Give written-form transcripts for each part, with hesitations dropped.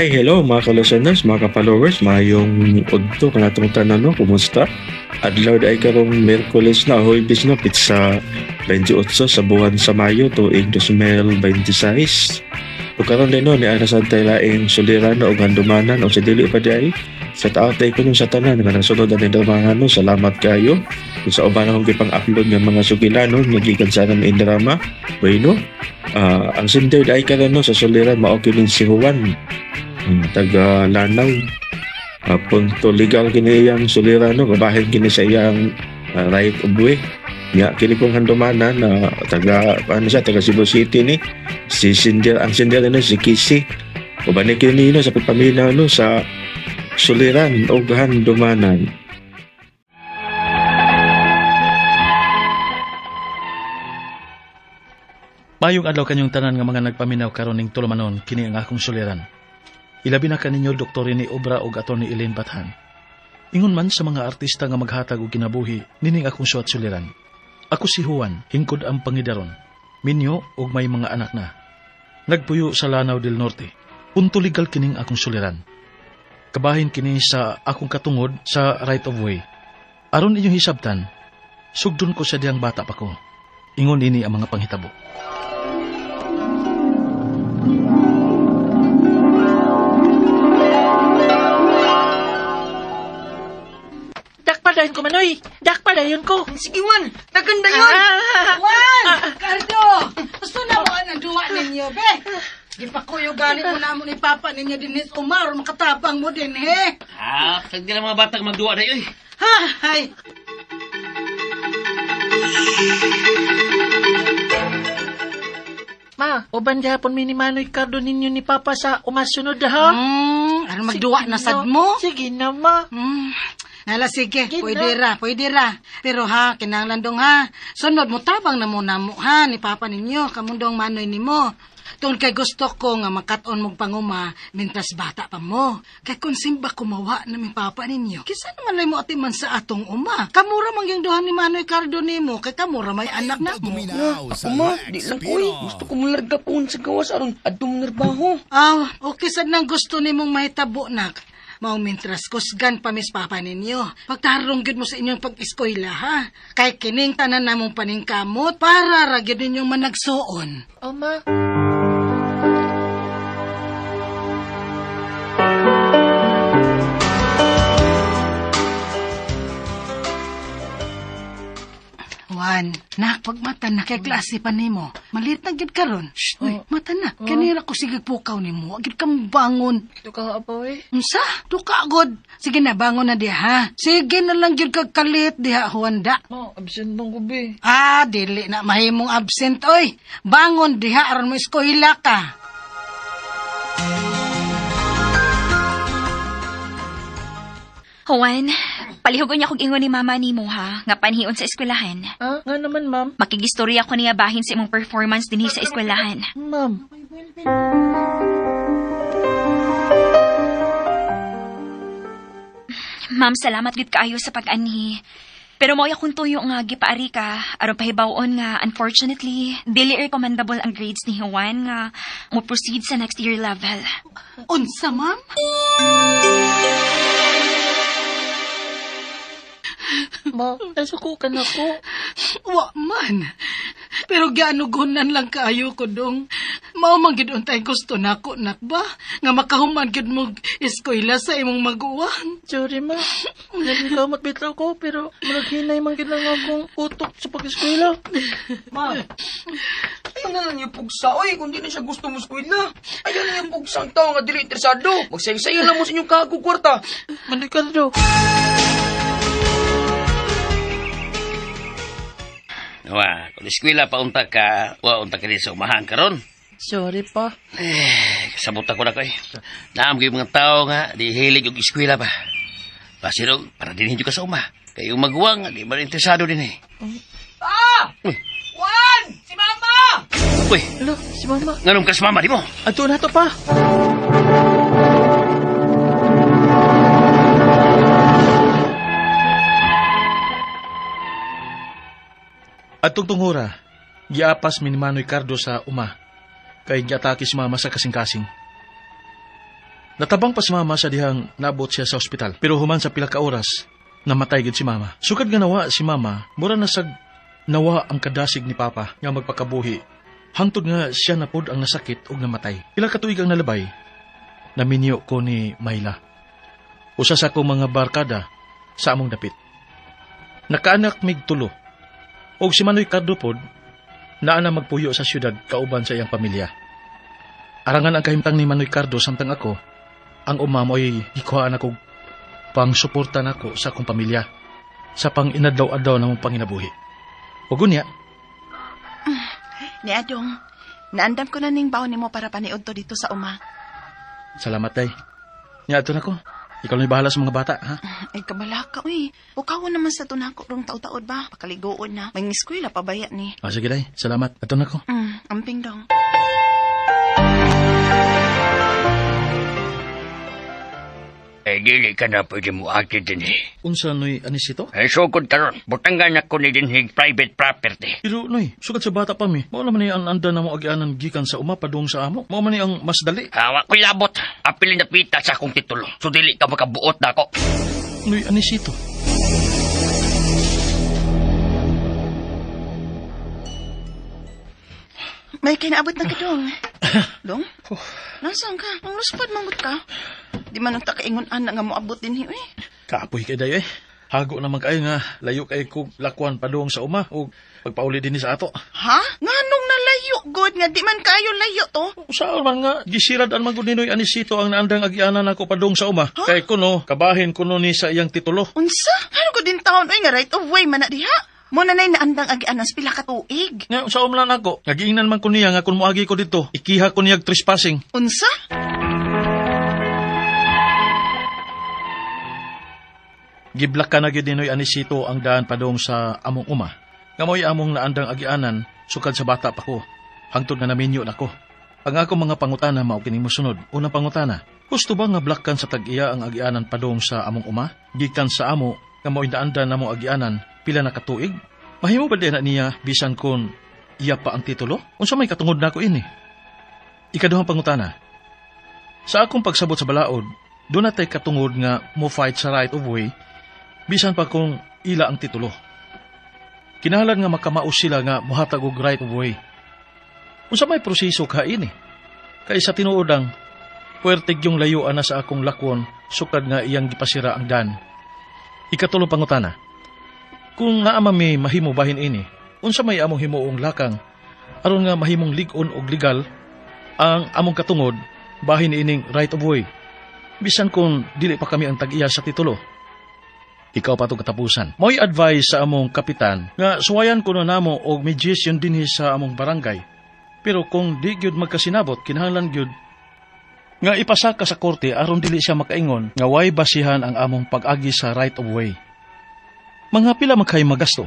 Hi, hello mga ka-listeners, mga ka-followers, mayong udto ka natong tanan no, kumusta? Adlaw ay karong Miyerkules na Huwebes no, pitsa 28 sa buwan sa Mayo tuig 2026. O karon din no, ni ana sa laing suliran o gandumanan o sa dili pa di ay sa taot ay kuno sa tanan nga nasunod ang mga no, salamat kayo. Kung sa uban akong gipang-upload ng mga sugilanon nga gikan sa nang indrama. Bueno, ang sender ay karon no, sa suliran mao kining si Juan. Taga Lanao. Punto legal kini iyang sulirano, kabahin kini sa iyang right of way. Nga kini kong handumanan na taga Cebu City ni si Sinder, ang Sinder na si Kisi. O ba ni kini no, sa pagpamilya no, sa suliran o handumanan. Mayong adlaw kanyong tanan nga mga nagpaminaw karon ning tulumanon kini ang akong suliran. Ilabi na kaninyo Dr. ni Obra ug Atty. Elaine Bathan. Ingon man sa mga artista nga maghatag og kinabuhi nining akong suwat suliran. Ako si Juan, hingkod ang pangidaron. Minyo ug may mga anak na. Nagpuyo sa Lanao del Norte. Punto legal kining akong suliran. Kabahin kini sa akong katungod sa right of way. Aron inyong hisabtan, sugdon ko sa diyang bata pa ko. Ingon ini ang mga panghitabo. Dakpadayon ko, Manoy! Dakpadayon ko! Sige, Juan. Naganda yun. Juan! Cardo! Gusto na mo ang duwa ninyo, be? Di pa kuyo galit mo na mo ni Papa ninyo din is Omar. Makatabang mo din, he? Sagdi lang mga batang magduwa na yun. Ha? Hay! Ma, uban gihapon mi ni Manoy Cardo ninyo ni Papa sa umasunod ha? Ano magduwa na sad mo? Sige na, Ma. Nala, sige. Gina. Pwede ra. Pero ha, kinanglandong ha. Sunod mo tabang na mo ha, ni Papa ninyo. Kamundong Manoy ni mo. Tungkol kay gusto ko nga makaton mong panguma mintas bata pa mo. Kay kung simba kumawa na mi Papa ninyo. Kisa naman lay mo atiman sa atong uma. Kamura mang yung duhan ni Manoy Cardo ni mo. Kay kamura may anak na mo. Ako ma, di lang ko eh. Gusto ko malarga po sa gawas aron adtong narbaho. Okay sad nang gusto ni mong mahitabo nak. Mao mintras kusgan pa mis Papa ninyo. Pagtarong gyud mo sa inyong pag-eskwela ha. Kay kining tanan namong paningkamot para ra gyud ninyong managsuon. O, Ma. Juan, nak, pag mata na kay klase pa nimo. Malit na gyud karon. Uy, mata na. Kanira ko sige pukaw nimo. Agid kang bangon. Ito ka, Apoy. Unsa? Duka agod. Sige na, bangon na diha ha. Sige na lang gyud kag kalit diha, Juanda. Ma, absent nung gabi. Dili na mahimong absent, oy. Bangon diha aron mo eskwela ka. Juan, palihugon niya kong ingon ni mama ni mo ha, nga panhion sa eskwelahan. Nga naman, Ma'am. Makigistorya ko niya bahin sa imong performance din sa eskwelahan. Ma'am. Ma'am, salamat gid kaayo sa pag-anhi. Pero mo akong tuyo nga gipaari ka, aron pahibawon nga unfortunately, dili recommendable ang grades ni Juan nga mo proceed sa next year level. Unsa, ma'am? Ma, nasukukan ako. Wa man. Pero gianugunan lang kaayo ko dong. Mao man gid untay gusto nako nak ba nga makahuman gid mo eskwela sa imong maguwang. Sorry, Ma. Nalikamot bitaw ko, pero malaghinay man gid lang akong utok sa pag-eskwela. Ma, ayaw na lang yung pugsa. Oy, kung di na siya gusto mo skwela. Ayaw na yung pugsa ang tao nga dili interesado. Magsayo-sayo lang mo sa inyong kagugwarta. Manoy Cardo. Wa, kung eskwela pa unta ka, unta ka din sa umahan karon. Sorry pa. Sabot ako na ko eh. Naam kayo mga tao nga, di hilig yung eskwela pa. Pasiro, para din ka sa uma. Kayo magwang, di man interesado din eh. Juan! Si Mama! Uy, Alo, si Mama. nganong ka sa mama di mo? Ato na to pa. At tungtungura, giapas mi ni Manoy Cardo sa uma, kay giatake si mama sa kasing-kasing. Natabang pa si mama sa dihang nabot siya sa ospital. Pero human sa pila ka oras, namatay gid si mama. Sukad nga nawa si mama, mura na sag nawa ang kadasig ni papa nga magpakabuhi. Hangtod nga siya na pod ang nasakit ug namatay. Pila ka tuig ang nalabay, naminyo ko ni Mayla. Usa sa akong mga barkada sa among dapit. Nakaanak mig tulo. Og si Manoy Cardo pod, naa na magpuyo sa syudad kauban sa iyang pamilya. Arangan ang kahimtang ni Manoy Cardo samtang ako, ang umamoy ikuhaan ako pang suporta nako sa akong pamilya sa pang inadlaw-adlaw na mong panginabuhi. O gunya, Ni Adong, naandam ko na ning baon nimo para paniod to dito sa uma. salamat day. Nya ato nako. Ikaw na bahala sa mga bata, ha? Ay, kabalaka, uy. Ukawon naman sa tunako rong taod-taod ba? Pakaligoon na. May eskwela pabaya ni. Ah, sige day. Salamat. Ato nako. Amping dong. Dili ka na pwede mo ati din Unsa noy anis ito? Sugod karon, butangan ako ni dinhig private property. Pero noy, sugad sa bata pa mi. Mao naman ni ang anda na mo agianan gikan sa uma padung sa amo. Mao man ni ang mas dali. Hawa ko'y labot. Apilin na pita sa akong titulo. So dili ka makabuot na ako. Noy anis ito. May kinaabot na ka, dong. Dong? Nasaan ka? Ang luspad mangot ka. Di man ang takaingon anak nga mo abot din, uy. Kaapoy kay day eh. Hago naman kayo nga layo kay kog lakwan padung sa uma ug pagpauli dinhi sa ato. Ha? Nganong nalayo, God, nga di man kayo layo to? Saan man nga gisirad ang magudinoy anisito ang naandang agianan ako padung sa uma. Kay kuno kabahin kuno ni sa iyang titulo. Unsa? Ano ko din taon, uy, nga right of way man na diha. Muna na'y naandang agianas pila ka tuig. Nga sa umlan ako, nagiingnan man ko niya nga kung moagi ko dito, ikiha ko niyag trespassing. Unsa? Giblak ka na gyud ninoy anisito ang daan padung sa among uma. Nga mo'y among naandang agianan sukad sa bata pa ko. Hangtod nga naminyo nako. Ang akong mga pangutana mao kining mosunod. Unang pangutana, gusto ba nga blakkan sa tag-iya ang agianan padung sa among uma? Gikan sa amo nga mo'y naandan namong agianan pila na katuig? Mahimo ba din na niya bisan kon iya pa ang titulo? Unsa may katungod nako ini? Ikaduhang pangutana. Sa akong pagsabot sa balaod, doon natay katungod nga mo fight sa right of way bisan pa kung ila ang titulo. Kinahanglan nga makamaos sila nga mohatag og right of way. Unsa may proseso ka ini? Kay sa tinuodang puwerteg yung layuan na sa akong lakwon sukad nga iyang gipasira ang dan. Ikatulong pangutana. Kung naama may mahimo bahin ini, unsa may among himuong lakang aron nga mahimong lig-on og legal ang among katungod bahin ining right of way. Bisan kung dili pa kami ang tag-iya sa titulo. Ikaw pa itong katapusan. Mo'y advice sa among kapitan nga suwayan ko na namo og mediation dinhi sa among barangay. Pero kung di gyud magkasinabot, kinahanglan gyud nga ipasaka sa korte aron dili siya makaingon nga way basihan ang among pag-agi sa right of way. Mga pila magkay magasto.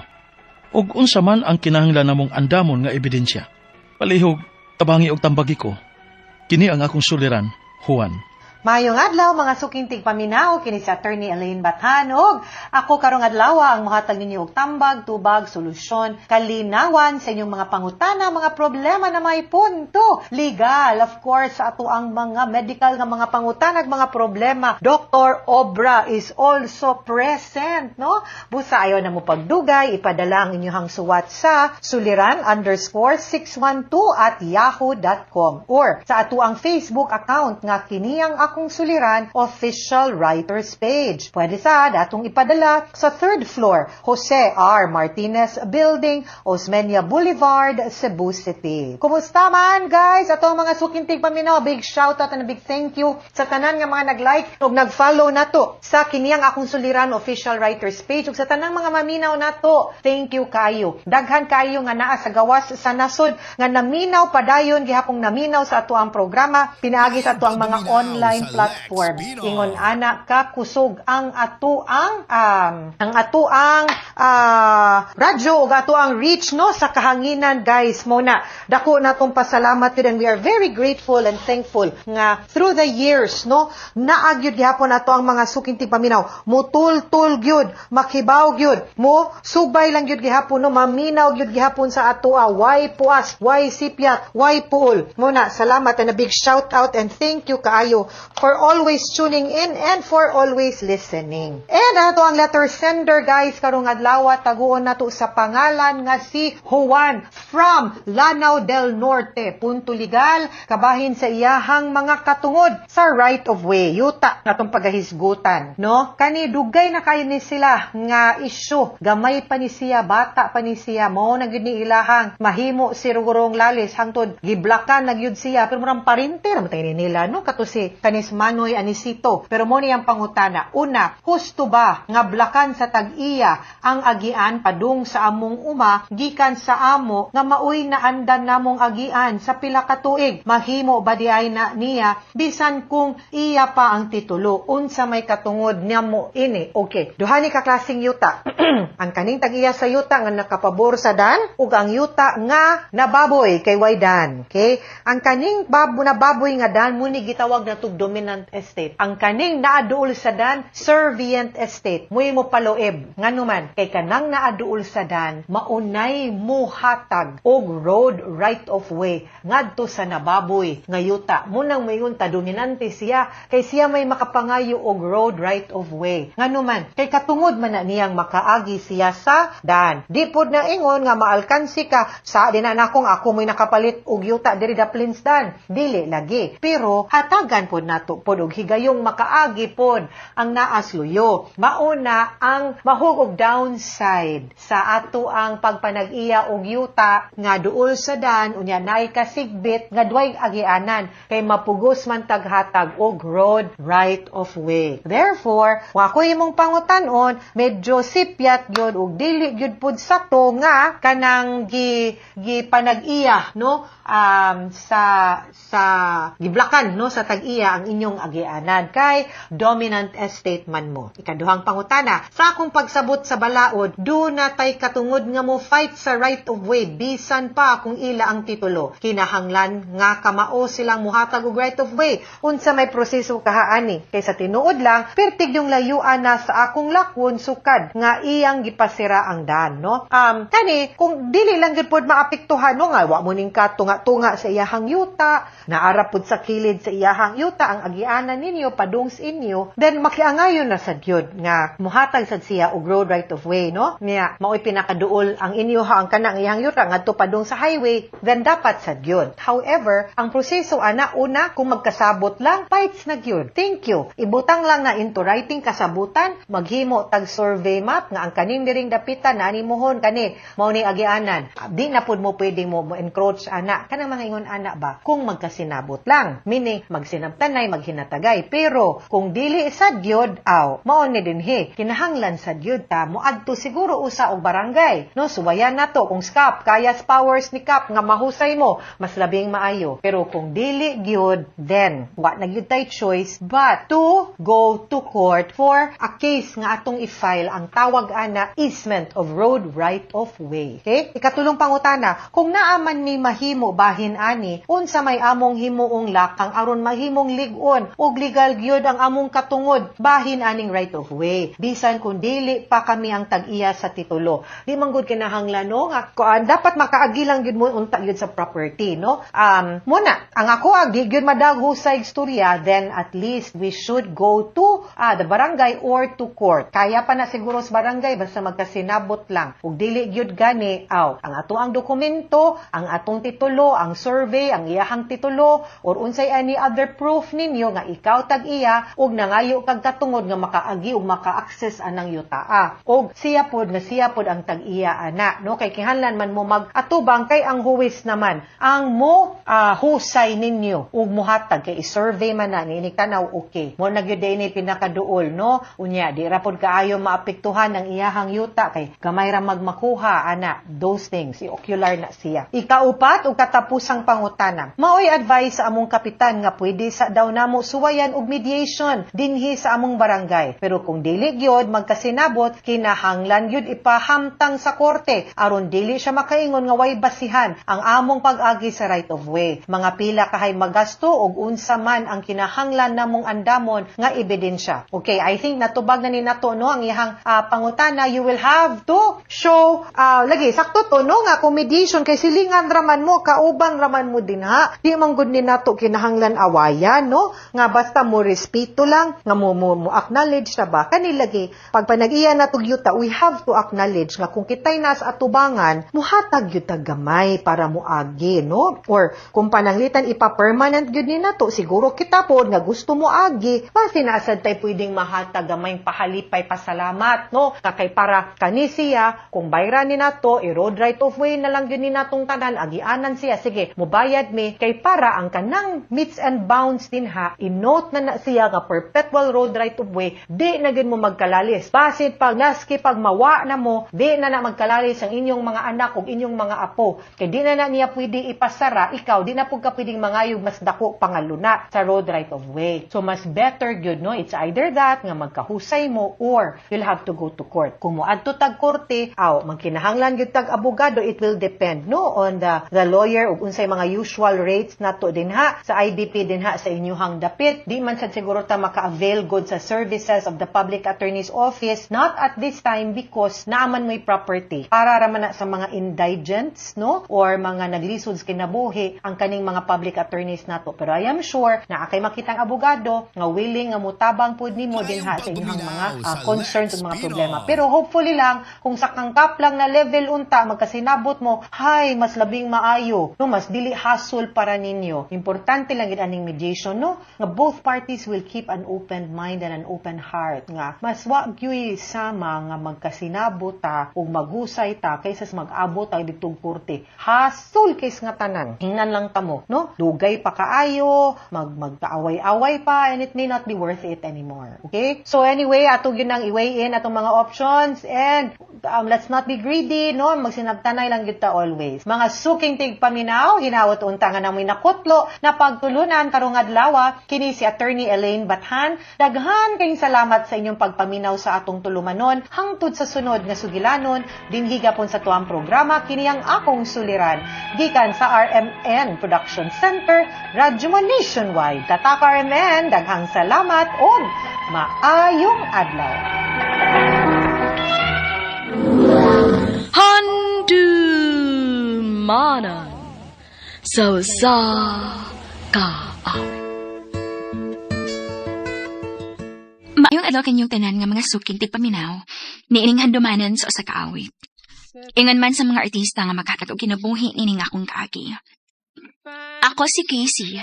Og unsa man ang kinahanglan namong andamon nga ebidensya. Palihog, tabangi og tambagi ko. Kini ang akong suliran, Juan. Mayong adlaw mga sukintig paminaw kini si Attorney Elaine Bathanog. Ako karong adlaw ang mohatag ninyo og tambag, tubag, solusyon, kalinawan sa inyong mga pangutana, mga problema na may punto. Legal, of course, sa ato ang mga medical nga mga pangutana, mga problema. Dr. Obra is also present, no? Busa ayo na mo pagdugay, ipadala ang inyong suwat sa suliran_612@yahoo.com or sa ato ang Facebook account nga kini ang akong suliran official writers page. Pwede sa datong ipadala sa 3rd floor, Jose R. Martinez Building, Osmeña Boulevard, Cebu City. Kumusta man guys? Ato mga sukintig paminaw, big shout out and a big thank you sa tanan nga mga nag-like ug nag-follow nato sa kiniyang akong suliran official writers page ug sa tanang mga maminaw nato. Thank you kayo. Daghan kayo nga naa sa gawas sa nasod nga naminaw padayon gihapong naminaw sa ato ang programa pinaagi sa ato ang mga online platform. Ingon ana ka kusog ang ato ang radyo ug ato ang reach no sa kahanginan guys mo na dako natong pasalamat yun and we are very grateful and thankful nga through the years no naagyud gihapon ato ang mga sukintig paminaw mutul-tul gyud makibaw gyud mo subay lang gyud gihapon no maminaw gyud gihapon sa ato why puas why sipyat why puol mo na salamat and a big shout out and thank you kaayo for always tuning in and for always listening. And ato ang letter sender guys karong adlaw taguon nato sa pangalan nga si Juan from Lanao del Norte. Punto legal kabahin sa iyahang mga katungod sa right of way. Yuta natong pagahisgutan, no? Kani dugay na kayo ni sila nga isyu. Gamay pa ni siya, bata pa ni siya. Mao na gyud ni ilahang mahimo si Rugurong Lalis hangtod giblakan na gyud siya pero murang parinter matay ni nila, no? Kato si kanis Manoy Anisito. Pero mo niyang pangutana. Una, husto ba nga blakan sa tag-iya ang agian padung sa among uma gikan sa amo nga maoy na andan namong agian sa pila ka tuig? Mahimo ba diay na niya bisan kung iya pa ang titulo? Unsa may katungod niya mo ini? Okay. Duha ni ka klaseng yuta. Ang kaning tag-iya sa yuta nga nakapabor sa dan ug ang yuta nga nababoy kay Waydan. Okay? Ang kaning nababoy nga dan muni gitawag na tug dominant estate. Ang kaning naaduol sa dan servient estate. Muy mo paloeb nganuman kay kanang naaduol sa dan maunay muhatag og road right of way ngadto sa nababoy nga yuta. Munang mayon ta dominante siya kay siya may makapangayo og road right of way. Nganuman kay katungod man na niyang makaagi siya sa dan. Di pod na ingon nga maalkansi ka sa di na nakong ako may nakapalit og yuta diri da Plains dan. Dili lagi. Pero hatagan pod nato pod og higayong makaagi pod ang naas luyo. Mauna ang mahug og downside sa ato ang pagpanag-iya og yuta nga duol sa dan unya naay kasigbit nga duay agianan kay mapugos man taghatag og road right of way. Therefore, wa ko imong pangutanon medyo sipyat gyud og dili gyud pud sakto nga kanang panag-iya no sa giblakan no sa tag-iya ang inyong agianan kay dominant estate man mo. Ikaduhang pangutana, sa akong pagsabot sa balaod, do na tay katungod nga mo fight sa right of way bisan pa kung ila ang titulo. Kinahanglan nga kamao silang muhatag og right of way unsa may proseso kahaani kay sa tinuod lang pertig yung layuan na sa akong lakwon sukad nga iyang gipasira ang dan no. Kani kung dili lang gyud pod maapektuhan no nga wa mo ning katunga-tunga sa iyahang yuta, naara pod sa kilid sa iyahang yuta ang agianan ninyo padung sa inyo, then makiangayon na sad gyud nga muhatag sad siya og road right of way no. Niya maoy pinakaduol ang inyo ha ang kanang iyang yuta ngadto padung sa highway, then dapat sad gyud. However, ang proseso ana una kung magkasabot lang fights na gyud. Thank you. Ibutang lang na into writing kasabutan, maghimo tag survey map nga ang kaning diring dapitan na animuhon kani mao ni agianan. Di na pud mo pwedeng mo encroach ana kanang mga ingon ana ba kung magkasinabot lang, meaning magsinabtanay maghinatagay. Pero kung dili sad gyud mao ni dinhi kinahanglan sad gyud ta moadto siguro usa og barangay no. Suwayan nato kung SCAP kayas powers ni CAP nga mahusay mo mas labing maayo. Pero kung dili gyud, then wa na gyud tay choice but to go to court for a case nga atong i-file ang tawag ana easement of road right of way. Okay? Ikatulong pangutana, kung naaman ni mahimo bahin ani unsa may among himuong lakang aron mahimong lig-on ug legal gyud ang among katungod bahin aning right of way bisan kung dili pa kami ang tag-iya sa titulo. Di man gud kinahanglan no nga dapat makaagi lang gyud mo unta gyud sa property no. Muna ang ako agi gyud madagho sa istorya, then at least we should go to the barangay or to court. Kaya pa na siguro sa barangay basta magkasinabot lang ug dili gyud gani ang ato ang dokumento, ang atong titulo, ang survey, ang iyahang titulo or unsay any other proof ninyo nga ikaw tag-iya ug nangayo kag katungod nga makaagi ug maka-access anang yutaa og siya pod ang tag-iya ana no. Kay kinahanglan man mo mag-atubang kay ang huwis naman ang mo husay ninyo ug muhatag kay i-survey man na ni tanaw okay mo na gyud ni pinakaduol no. Unya di ra pod kaayo maapektuhan ang iyahang yuta kay gamay ra magmakuha ana those things i-ocular na siya. Ikaupat ug katapusang pangutana, maoy advice sa among kapitan nga pwede sa daw namo suwayan og mediation dinhi sa among barangay. Pero kung dili gyud magkasinabot, kinahanglan gyud ipahamtang sa korte aron dili siya makaingon nga way basihan ang among pag-agi sa right of way. Mga pila kahay magasto og unsa man ang kinahanglan namong andamon nga ebidensya. Okay, I think natubag na ni nato no ang ihang pangutana. You will have to show lagi sakto to no nga kung mediation kay silingan raman mo, kauban raman mo din ha. Di man gud ni nato kinahanglan awayan no nga basta mo respeto lang nga mo acknowledge na ba kanilagi pag panag-iya na tugyuta, we have to acknowledge nga kung kitay nas atubangan muhatag gyud tag gamay para moagi no, or kung pananglitan ipa-permanent gyud ni nato, siguro kita pod nga gusto mo agi basi na sad tay pwedeng mahatag gamay pahalipay pasalamat no kay para kani siya kung bayran ni nato i-road right of way na lang gyud ni natong tanan agianan siya, sige mobayad mi kay para ang kanang meets and bounds din ha i-note na siya nga perpetual road right of way, di na gid mo magkalalis. Basit pag naski pag mawa na mo, di na magkalalis ang inyong mga anak ug inyong mga apo. Kay di na niya pwede ipasara, ikaw di na pud ka pwedeng mangayog mas dako pangaluna sa road right of way. So mas better gyud no, it's either that nga magkahusay mo or you'll have to go to court. Kung moadto tag korte, magkinahanglan gyud tag abogado, it will depend no on the lawyer ug unsay mga usual rates nato din ha sa IDP din ha sa inyong dapit. Di man sad siguro ta maka-avail good sa services of the Public Attorney's Office, not at this time because naaman mo'y property. Para raman na sa mga indigents, no? Or mga naglisod sa kinabuhi ang kaning mga public attorneys nato. Pero I am sure na akay makitang abogado nga willing nga mutabang pud nimo din ha sa inyong mga concerns ug mga problema. Pero hopefully lang kung sa kangkap lang na level unta magkasinabot mo, hay mas labing maayo, no? Mas dili hassle para ninyo. Importante lang gid aning mediation, no? Nga both parties will keep an open mind and an open heart nga mas wa gyud sama nga magkasinabot ta ug maghusay ta kaysa mag-abot ta didtong korte. Hassle case nga tanan. Hingnan lang ta mo, no? Dugay pa kaayo, magkaaway-away pa, and it may not be worth it anymore. Okay? So anyway, ato gyud nang i-weigh in atong mga options, and let's not be greedy, no? Magsinabtanay lang gyud ta always. Mga suking tigpaminaw, hinawot unta nga namoy nakutlo na pagtulunan karong adlaw kini si Attorney Elaine Bathan. Daghan kayong salamat sa inyong pagpaminaw sa atong tulumanon hangtod sa sunod nga sugilanon dinhi gapon sa tuang programa kini ang akong suliran gikan sa RMN Production Center, Radyo Nationwide. Tatak RMN, daghang salamat ug maayong adlaw. Handumanan sa kaawit. Maayong adlaw kanyong tanan nga mga suking tigpaminaw, niining handumanan sa usa ka awit. Ingon man sa mga artista nga maghatag og kinabuhi nining akong kaagi. Ako si Casey.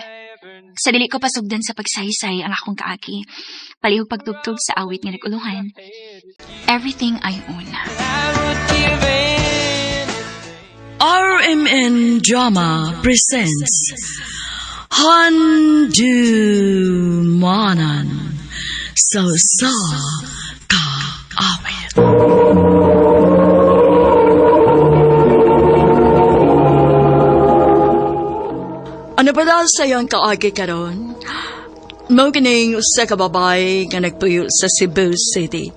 Sa dili ko pasugdan sa pagsaysay ang akong kaagi, palihog pagtugtog sa awit nga naguluhan. Everything I own. RMN Drama presents Handumanan sa kaawit. Ano ba daw sayang kaagi karon? Mao kining usa ka babay nga nagpuyo sa Cebu City.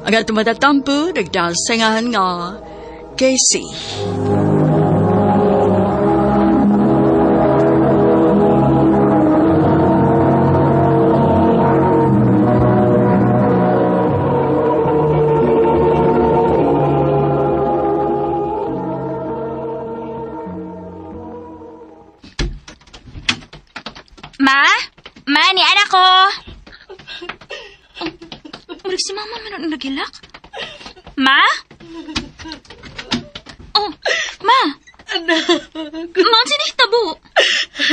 Ang tumatatampo nagdasangahan nga Casey. Ma, ni anak ko. Murag si mama man nagilak. Ma? Oh, ma. Anak. Mount sinihitabo.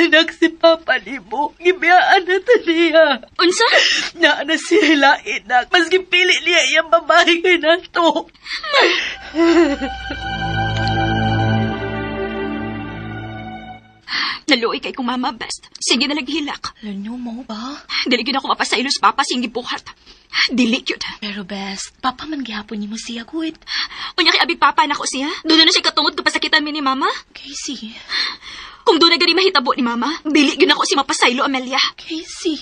Anak si Papa ni mo. Gibiyaan na to niya. Unsa? Na siya hilain na. Mas gipili niya iyang babae kay nato. Naluoy kay kong mama best. Sige na naghilak. Lanyo mo ba? Dili gyud ako mapasailos papa sing gibuhat. Dili gyud. Pero best, papa man gihapon ni mo siya, good. Unya kay abig papa na ko siya. Doon na siya katungod ko pasakitan mi ni mama. Casey. Kung doon na gani mahitabo ni mama, dili gyud ako si mapasaylo Amelia. Casey.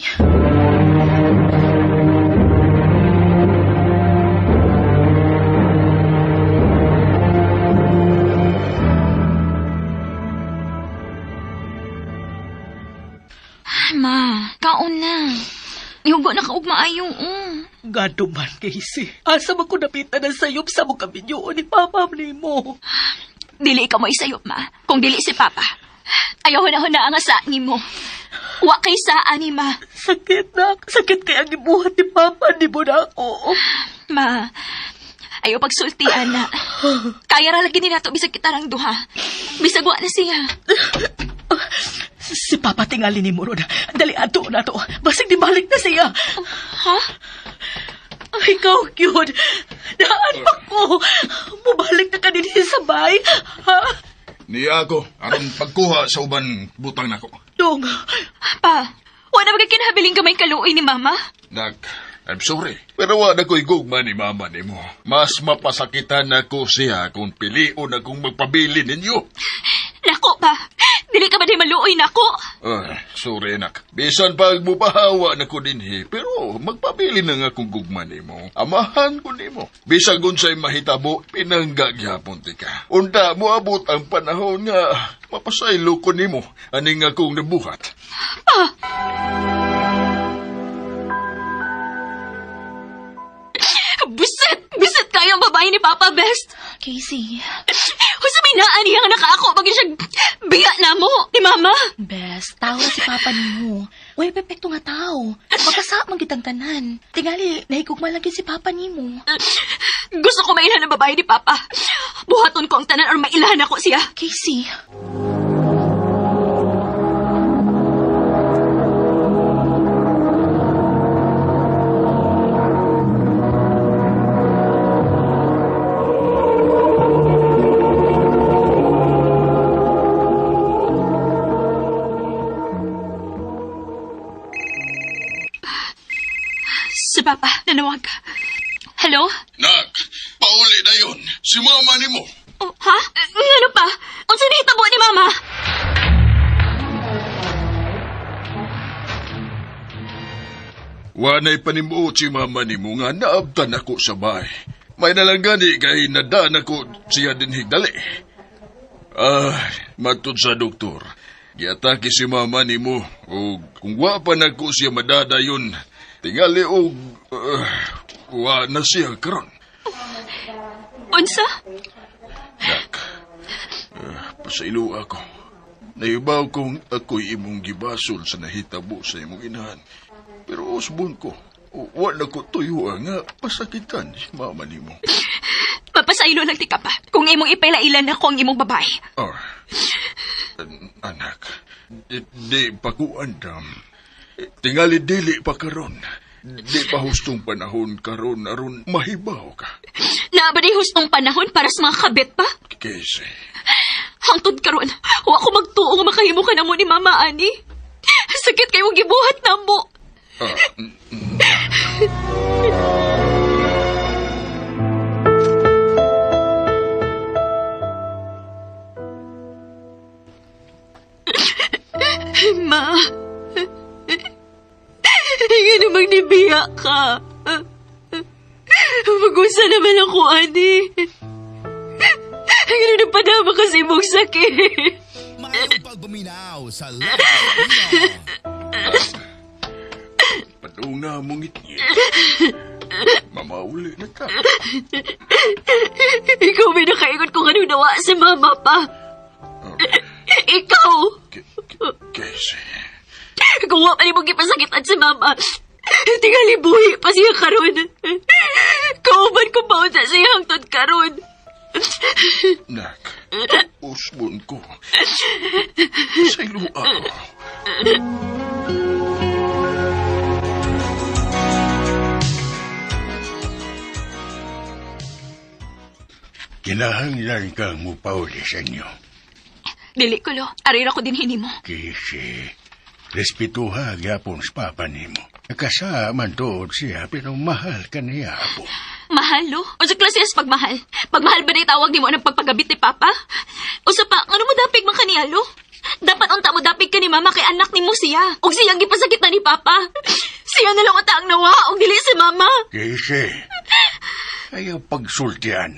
Ayaw na kaog maayong Gado man, Casey. Asa man ko napita na sayop sa mga kabinyo ni Papa ni mo. Dili ka mo isayop, ma. Kung dili si Papa. Ayaw na ang asa ni mo. Wa kay saan ni ma. Sakit na. Sakit kaya ang ibuhat ni Papa ni mo na ako. Ma, ayaw pagsultian na. Kaya ra lagi ni nato bisag kita rang duha. Bisag wa na siya. Si Papa tingali ni mo ron. Dali ato na to. Basig di balik na siya. Ha? Ay, ikaw, cute. Daan pa ko. Mubalik na ka din sa bay. Ha? Ni ako, aron pagkuha sa uban butang nako. Dong. Pa, wala na magkakinahabiling kamay kaluoy ni Mama? Nak, I'm sorry. Pero wala ko'y gugma ni mama ni mo. Mas mapasakitan ako siya kung pilion akong magpabili ninyo. Nako pa, dili ka ba di maluoy nako? Sorry nak. Bisan pag mupahawa na ko din pero magpabili na nga kung gugma ni mo. Amahan ko ni mo. Bisan kung sa'y mahitabo, pinanggagyapon ti ka. Unta mo abot ang panahon nga mapasaylo ko ni mo. Aning akong nabuhat. Bisit kayo ang babae ni Papa Best. Casey. Kung sabi na, aniyang nakako, bagay siya biya na mo ni Mama. Best, tao si Papa ni mo. Uy, pepekto nga tao. Makasa mang kitang tanan. Tingali, nahigugma lagi si Papa ni mo. Gusto ko mailan ang babae ni Papa. Buhaton ko ang tanan or mailan ako siya. Casey. Si Papa, nanawag. Hello? Nak, pauli na yun. Si mama ni mo. Oh, ha? Ano pa? Ang sinihitabo ni Mama? Wanay panimuot si mama ni mo nga naabtan ako sa bahay. May nalangani kay nadaan ako siya din higdali. Matod sa doktor. Giatake si mama ni mo. O kung wa pa na ko siya madadayon, tingali o wa na siya karon. Unsa? Nak, pasailu ako. Naibaw kong ako'y imong gibasol sa nahitabo sa imong inahan. Pero usbon ko, wala ko tuyo nga pasakitan si mama ni mo. Papasaylo lang ti ka pa. Kung imong ipailailan ako ang imong babae. Anak, di pa ko andam. Tingali dili pa karon. Di pa hustong panahon karon aron mahibaw ka. Naabadi hustong panahon para sa mga kabit pa? Kasi, Hangtod karon, wa ko magtuo nga makahimo ka na mo ni Mama Ani. Sakit kayo gibuhat na mo. Ma, nga namang nibiya ka. Mag-usa naman ako, Ani. Nga na padama kasi mong sakit. Mayroong pagbuminaw sa Love padung na mong ngit-ngit. Mamauli na ta. Ikaw may nakaingot kung anong nawa si Mama pa. Ikaw! Kasi, Kung wa pa ni mong ipasakitan si Mama, tingali buhi pa siya karon. Kauban ko pa sa siya hangtod karon. nak, usbon ko. Pasailu ako. Kinahanglan kang mupauli sa inyo. Dili ko lo, arira ko din hinimo. Kasi, respetuha gyapon sa papa nimo. Nakasaman tuod siya, pero mahal ka niya po. Mahal, lo? O sa klase as pagmahal? Pagmahal ba na itawag ni mo ng pagpagabit ni Papa? O sa pa, ano mo dapig man kaniya, lo? Dapat unta mo dapig ka ni Mama kay anak ni mo siya. O siyang gipasakit na ni Papa. Siya na lang unta ang nawa, o dili si Mama. Kasi, ayaw pagsultian.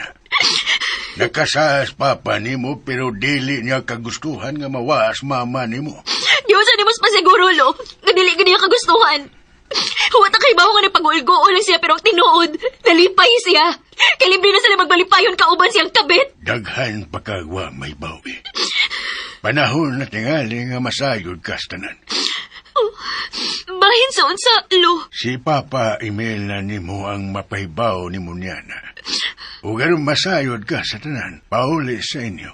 Nakasas papa nimo, pero dili niya kagustuhan nga mawas mama nimo. Diyosa ni mas pasiguro, lo. Nga dili ka niya kagustuhan. Huwag kay baho nga nagpag-uilgoo lang siya pero ang tinuod, nalipay siya. Kalibre na sila magbalipayon kauban siyang kabit. Daghan pagkagwa may bawi. Panahon na tingali nga masayod kastanan. Bahin sa unsa, lo. Si Papa email na nimo ang mapahibaw ni Munyana. Ug aron masayod ka sa tanan, pauli sa inyo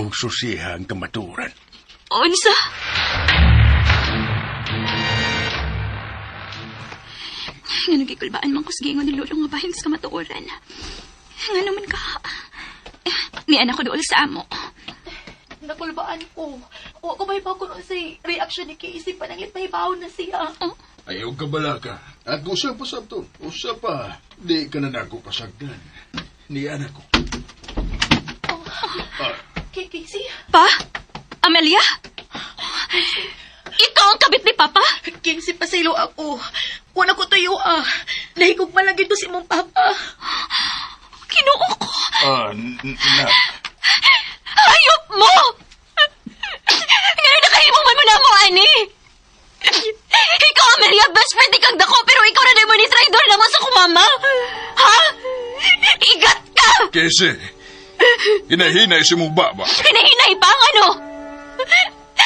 ug susiha ang kamaturan. Unsa? Nga nagikulbaan man kusgingon ni Lolo nga bahin sa kamatuoran. Nga naman ka. Ni anak ko dool sa amo. Nakulbaan ko. O ko ba ko sa reaction ni Casey pananglit mahibaw na siya. Ayaw ka bala ka. At usap pa sabton. Usap pa. Di ka na nako pasagdan. Ni anak ko. Casey? Pa? Amelia? Ito ang kabit ni Papa? Casey, pasaylo ako. Wala ko tuyo Nahigog pa lang ito si mong Papa. Kinuo ko. Na. Hayop mo! Ngayon nakahimong man mo na mo, ani. Ikaw, Amelia, best friend ikang dako, pero ikaw na mo ni traidor naman sa kumama. Ha? Igat ka! Kese, hinahinay si mong baba. Hinahinay pa ang ano?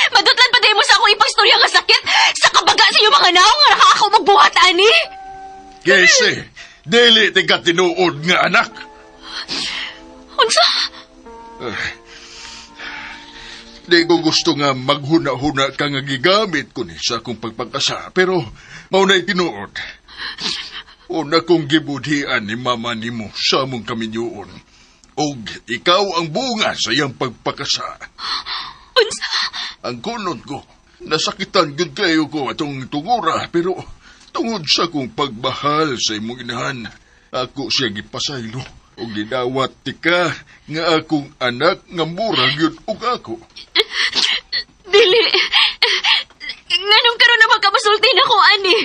Madutlan pa din mo sa akong ipagstorya nga sakit sa kabaga sa iyong mga naong nga nakakaw magbuhat, ani. Kese, dili tika tinuod nga anak. Unsa? Di ko gusto nga maghuna-huna ka nga gigamit ko ni sa akong pagpagkasa, pero maunay tinuod. Una kong gibudhian ni mama nimo sa among kaminyuon. Og ikaw ang bunga sa iyang pagpakasa. Unsa? Ang kunod ko, nasakitan gud kayo ko atong tungura, pero tungod sa kong pagbahal sa imong inahan, ako siya gipasaylo. Og gidawat tika nga akong anak nga murag yun og ako. Dili. Nganong karon na magkapasulti na ko, ani.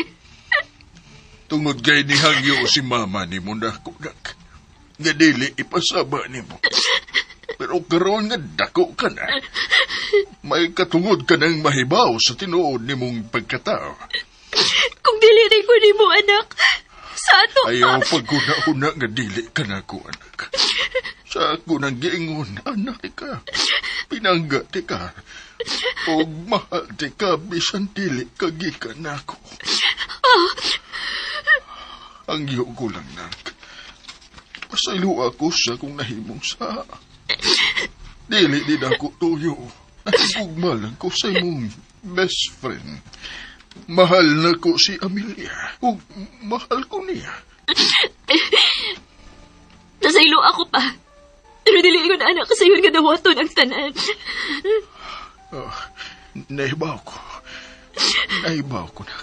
Tungod kay nihangyo si mama ni mo na kunak. Nga dili ipasaba ni mo. Pero karon nga dako ka na. May katungod ka ng mahibaw sa tinuod ni mong pagkatao. Kung dili rin ko ni mo, anak, sa ato ayaw pagkuna-una nga dili ka na ko, anak. Sa ako nang giingon, anak ka. Pinangga ka. O mahal ka, bisan dili kagikan ako. Ang iyo ko lang, nak. Pasaylo ako sa kung nahimong sa. Dili din ako tuyo. Nagugma lang ko sa imong best friend. Mahal na ko si Amelia. Ug mahal ko niya. Nasaylo ako pa. Pero dili ko na anak ko sa'yo nga dawaton ang tanan. Naibaw ko. Naibaw ko na.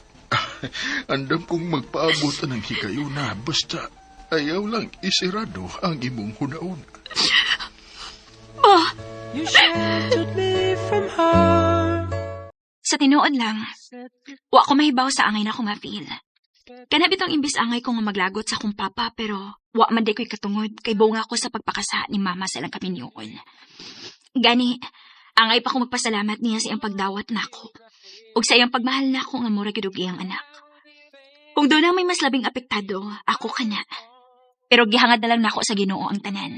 Andam kong magpaabot ng hikayo na basta ayaw lang isirado ang imong hunaon. Ma! Sa tinuod lang, wa ko mahibaw sa angay na akong ma-feel. Kanabitong imbis angay ko nga maglagot sa akong papa pero wa man di ko'y katungod kay bunga ko sa pagpakasa ni mama sa ilang kaminyoon. Gani, angay pa ko magpasalamat niya sa iyang pagdawat nako ug sa iyang pagmahal nako nga mura gid og iyang anak. Kung doon ang may mas labing apektado, ako kana. Pero gihangad na lang nako sa Ginoo ang tanan.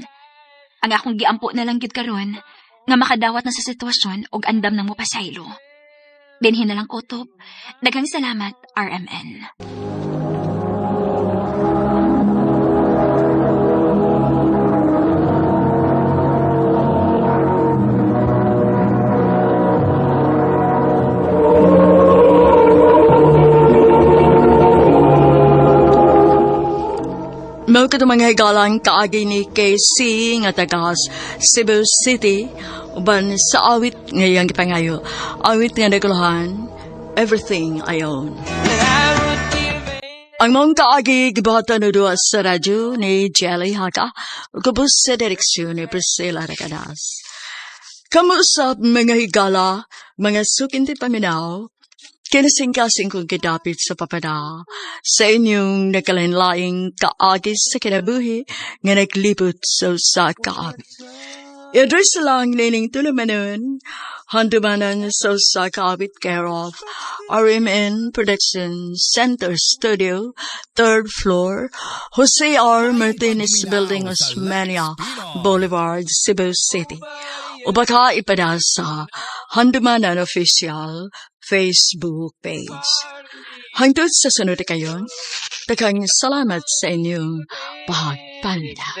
Ang akong giampo na lang gid karon nga makadawat na sa sitwasyon ug andam nang mopasaylo. Dinhin na lang kutob. Daghang salamat, RMN. Mao ka mga higalang kaagi ni KC nga taga Cebu City uban sa awit ngayang gipangayo. Awit nga naguluhan, Everything I Own. Ang mong kaagi gibata na doon sa radyo ni Jelly Haka kubos sa direksyon ni Priscilla Recadas. Kamusap mga higala, mga sukinti paminaw, kinasing-kasing kong kidapit sa papada sa inyong nakalinlaing kaagis sa kinabuhi nga naglibot sa kaagis. I-address lang nining tulumanon, Handumanan sa usa ka awit care of RMN Production Center Studio, 3rd floor, Jose R. Martinez Building, Osmeña Boulevard, Cebu City. O baka ipada sa Handumanan Official Facebook page. Hangtod sa sunod na kayon, daghang salamat sa inyong pagpanda.